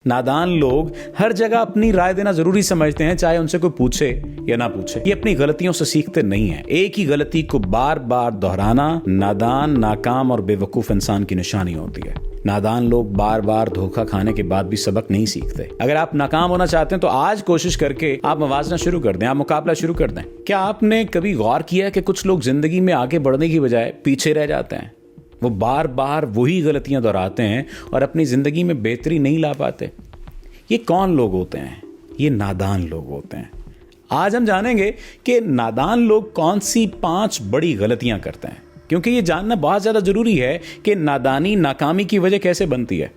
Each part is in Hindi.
नादान लोग हर जगह अपनी राय देना जरूरी समझते हैं, चाहे उनसे कोई पूछे या ना पूछे। ये अपनी गलतियों से सीखते नहीं हैं। एक ही गलती को बार बार दोहराना नादान, नाकाम और बेवकूफ इंसान की निशानी होती है। नादान लोग बार बार धोखा खाने के बाद भी सबक नहीं सीखते। अगर आप नाकाम होना चाहते हैं तो आज कोशिश करके आप मवाजना शुरू कर दें, आप मुकाबला शुरू कर दें। क्या आपने कभी गौर किया कि कुछ लोग जिंदगी में आगे बढ़ने की बजाय पीछे रह जाते हैं? वो बार बार वही गलतियां दोहराते हैं और अपनी जिंदगी में बेहतरी नहीं ला पाते। ये कौन लोग होते हैं? ये नादान लोग होते हैं। आज हम जानेंगे कि नादान लोग कौन सी 5 बड़ी गलतियां करते हैं, क्योंकि ये जानना बहुत ज्यादा जरूरी है कि नादानी नाकामी की वजह कैसे बनती है।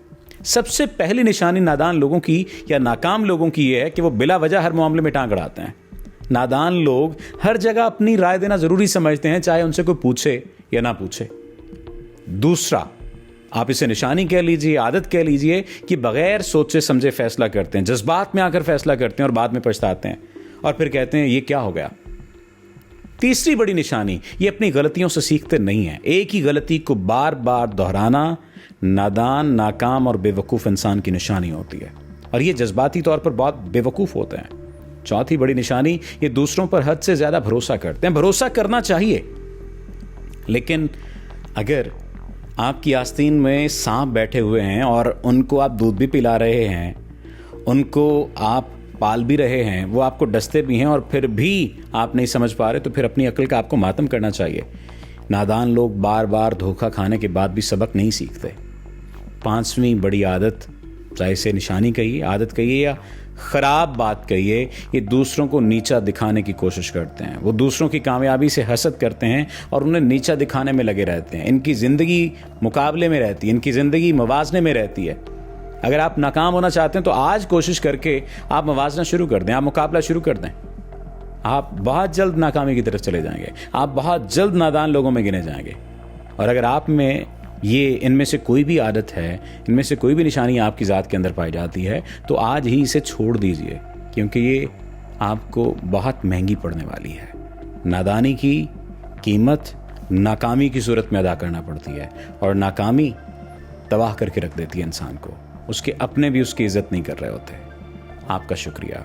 सबसे पहली निशानी नादान लोगों की या नाकाम लोगों की यह है कि वो बिला वजह हर मामले में टांग अड़ाते हैं। नादान लोग हर जगह अपनी राय देना जरूरी समझते हैं, चाहे उनसे कोई पूछे या ना पूछे। दूसरा, आप इसे निशानी कह लीजिए, आदत कह लीजिए कि बगैर सोचे समझे फैसला करते हैं, जज्बात में आकर फैसला करते हैं और बाद में पछताते हैं और फिर कहते हैं ये क्या हो गया। तीसरी बड़ी निशानी, ये अपनी गलतियों से सीखते नहीं हैं। एक ही गलती को बार बार दोहराना नादान, नाकाम और बेवकूफ इंसान की निशानी होती है और ये जज्बाती तौर पर बहुत बेवकूफ होते हैं। चौथी बड़ी निशानी, ये दूसरों पर हद से ज्यादा भरोसा करते हैं। भरोसा करना चाहिए, लेकिन अगर आपकी आस्तीन में सांप बैठे हुए हैं और उनको आप दूध भी पिला रहे हैं, उनको आप पाल भी रहे हैं, वो आपको डसते भी हैं और फिर भी आप नहीं समझ पा रहे, तो फिर अपनी अक्ल का आपको मातम करना चाहिए। नादान लोग बार बार धोखा खाने के बाद भी सबक नहीं सीखते। 5वीं बड़ी आदत, चाहे इसे निशानी कहिए, आदत कहिए या खराब बात कहिए, ये दूसरों को नीचा दिखाने की कोशिश करते हैं। वो दूसरों की कामयाबी से हसद करते हैं और उन्हें नीचा दिखाने में लगे रहते हैं। इनकी जिंदगी मुकाबले में रहती है, इनकी जिंदगी मवाजने में रहती है। अगर आप नाकाम होना चाहते हैं तो आज कोशिश करके आप मवाजना शुरू कर दें, आप मुकाबला शुरू कर दें। आप बहुत जल्द नाकामी की तरफ चले जाएंगे, आप बहुत जल्द नादान लोगों में गिने जाएंगे। और अगर आप में इनमें से कोई भी आदत है, इनमें से कोई भी निशानी आपकी ज़ात के अंदर पाई जाती है, तो आज ही इसे छोड़ दीजिए, क्योंकि ये आपको बहुत महंगी पड़ने वाली है। नादानी की कीमत नाकामी की सूरत में अदा करना पड़ती है और नाकामी तबाह करके रख देती है इंसान को। उसके अपने भी उसकी इज्जत नहीं कर रहे होते। आपका शुक्रिया।